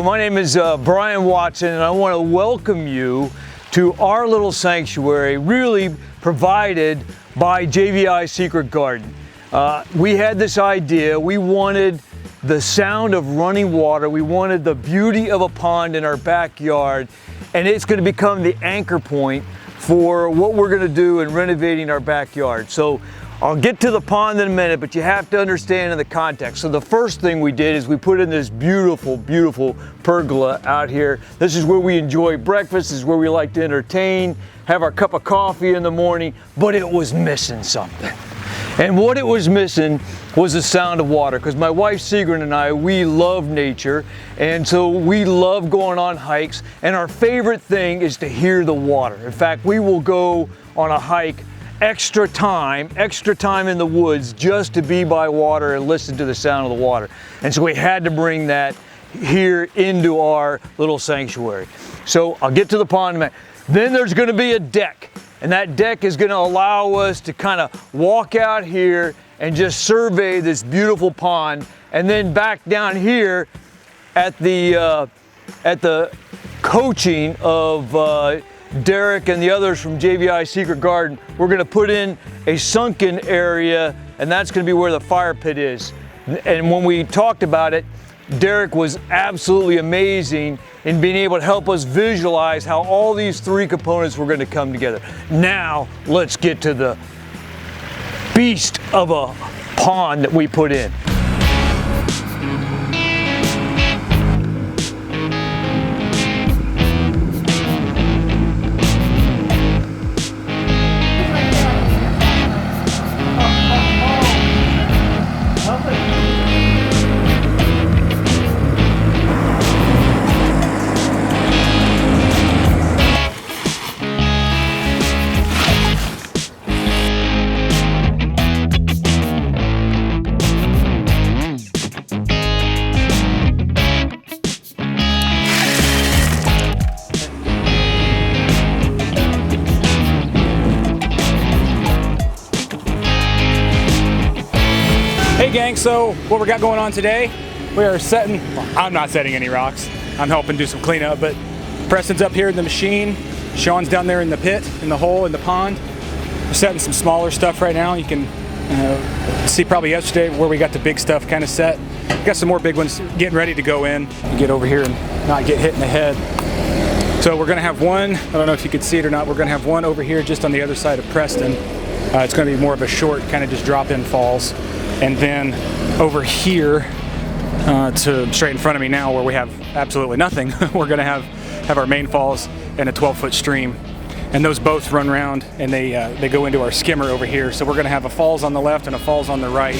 My name is Brian Watson, and I want to welcome you to our little sanctuary, really provided by JVI Secret Garden. We had this idea. We wanted the sound of running water. We wanted the beauty of a pond in our backyard, and it's going to become the anchor point for what we're going to do in renovating our backyard. So I'll get to the pond in a minute, but you have to understand in the context. So the first thing we did is we put in this beautiful, beautiful pergola out here. This is where we enjoy breakfast. This is where we like to entertain, have our cup of coffee in the morning, but it was missing something. And what it was missing was the sound of water, because my wife Sigrid and I, we love nature, and so we love going on hikes, and our favorite thing is to hear the water. In fact, we will go on a hike extra time in the woods just to be by water and listen to the sound of the water. And so we had to bring that here into our little sanctuary. So I'll get to the pond in a minute. Then there's going to be a deck, and that deck is going to allow us to kind of walk out here and just survey this beautiful pond. And then back down here at the coaching of Derek and the others from JVI Secret Garden, we're going to put in a sunken area, and that's going to be where the fire pit is. And when we talked about it, Derek was absolutely amazing in being able to help us visualize how all these three components were going to come together. Now, let's get to the beast of a pond that we put in. Hey gang, so what we got going on today, we are setting, well, I'm not setting any rocks, I'm helping do some cleanup, but Preston's up here in the machine, Sean's down there in the pit, in the hole, in the pond. We're setting some smaller stuff right now. You can see probably yesterday where we got the big stuff kind of set. Got some more big ones getting ready to go in. Get over here and not get hit in the head. So we're gonna have one, I don't know if you can see it or not, we're gonna have one over here just on the other side of Preston. It's gonna be more of a short kind of just drop-in falls. And then over here to straight in front of me now where we have absolutely nothing, we're gonna have our main falls and a 12-foot stream. And those both run around and they go into our skimmer over here. So we're gonna have a falls on the left and a falls on the right.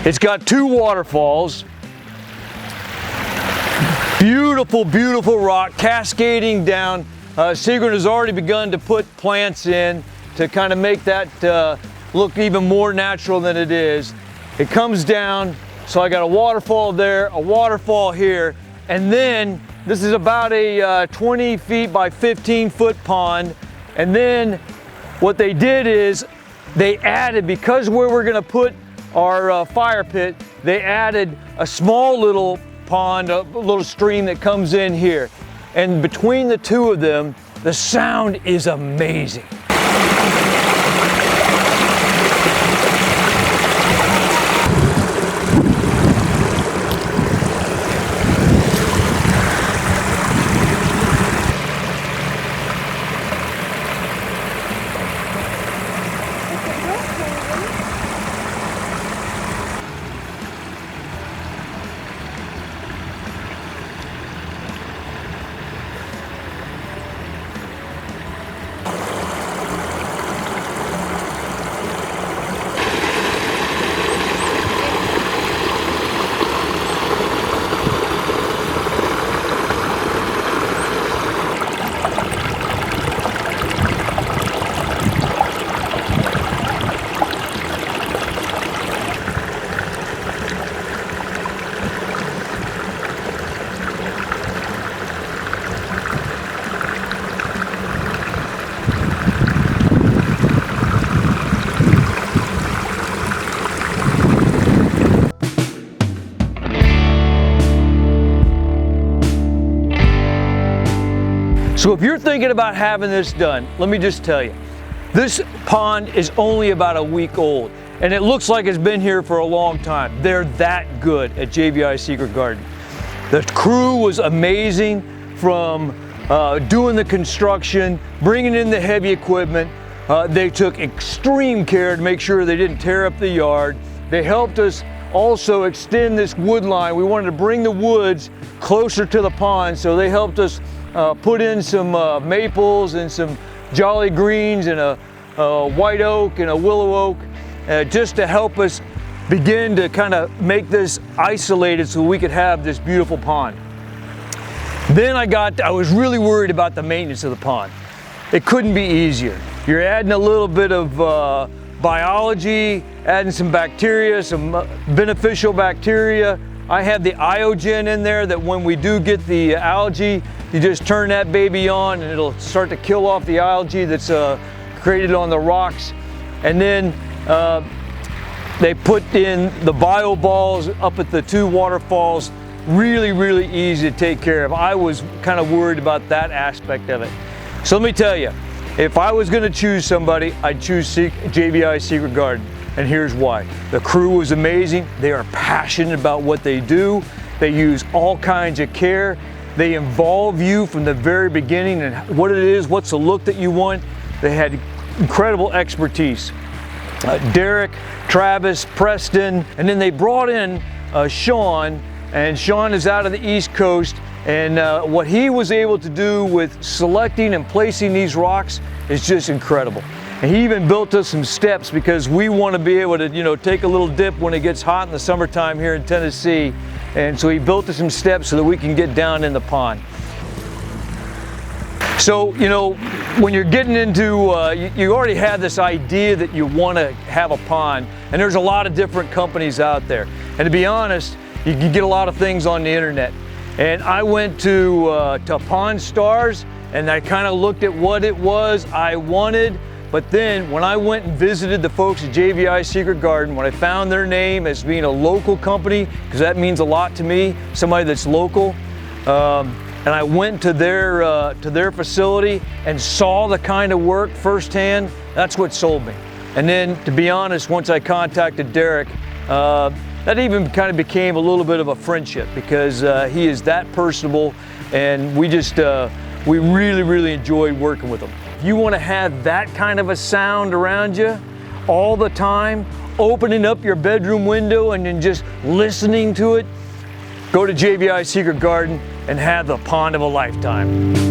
It's got two waterfalls, beautiful, beautiful rock cascading down. Sigrid has already begun to put plants in to kind of make that look even more natural than it is. It comes down, so I got a waterfall there, a waterfall here, and then this is about a 20 feet by 15 foot pond. And then what they did is they added, because where we're gonna put our fire pit, they added a small little pond, a little stream that comes in here. And between the two of them, the sound is amazing. So if you're thinking about having this done, let me just tell you, this pond is only about a week old, and it looks like it's been here for a long time. They're that good at JVI Secret Garden. The crew was amazing, from doing the construction, bringing in the heavy equipment. They took extreme care to make sure they didn't tear up the yard. They helped us also extend this wood line. We wanted to bring the woods closer to the pond, so they helped us put in some maples and some jolly greens and a white oak and a willow oak, just to help us begin to kind of make this isolated so we could have this beautiful pond. Then I was really worried about the maintenance of the pond. It couldn't be easier. You're adding a little bit of biology, adding some bacteria, some beneficial bacteria. I have the iogen in there that when we do get the algae, you just turn that baby on and it'll start to kill off the algae that's created on the rocks. And then they put in the bio balls up at the 2 waterfalls. Really, really easy to take care of. I was kind of worried about that aspect of it. So let me tell you, if I was going to choose somebody, I'd choose JVI Secret Garden. And here's why. The crew was amazing. They are passionate about what they do. They use all kinds of care. They involve you from the very beginning and what it is, what's the look that you want. They had incredible expertise. Derek, Travis, Preston, and then they brought in Sean, and Sean is out of the East Coast, and what he was able to do with selecting and placing these rocks is just incredible. And he even built us some steps because we want to be able to, you know, take a little dip when it gets hot in the summertime here in Tennessee. And so he built us some steps so that we can get down in the pond. So, you know, when you're getting into, you already have this idea that you want to have a pond, and there's a lot of different companies out there. And to be honest, you can get a lot of things on the internet. And I went to Pond Stars, and I kind of looked at what it was I wanted. But then when I went and visited the folks at JVI Secret Garden, when I found their name as being a local company, because that means a lot to me, somebody that's local, and I went to their facility and saw the kind of work firsthand, that's what sold me. And then, to be honest, once I contacted Derek, that even kind of became a little bit of a friendship, because he is that personable, and we really, really enjoyed working with him. If you want to have that kind of a sound around you all the time, opening up your bedroom window and then just listening to it, go to JVI Secret Garden and have the pond of a lifetime.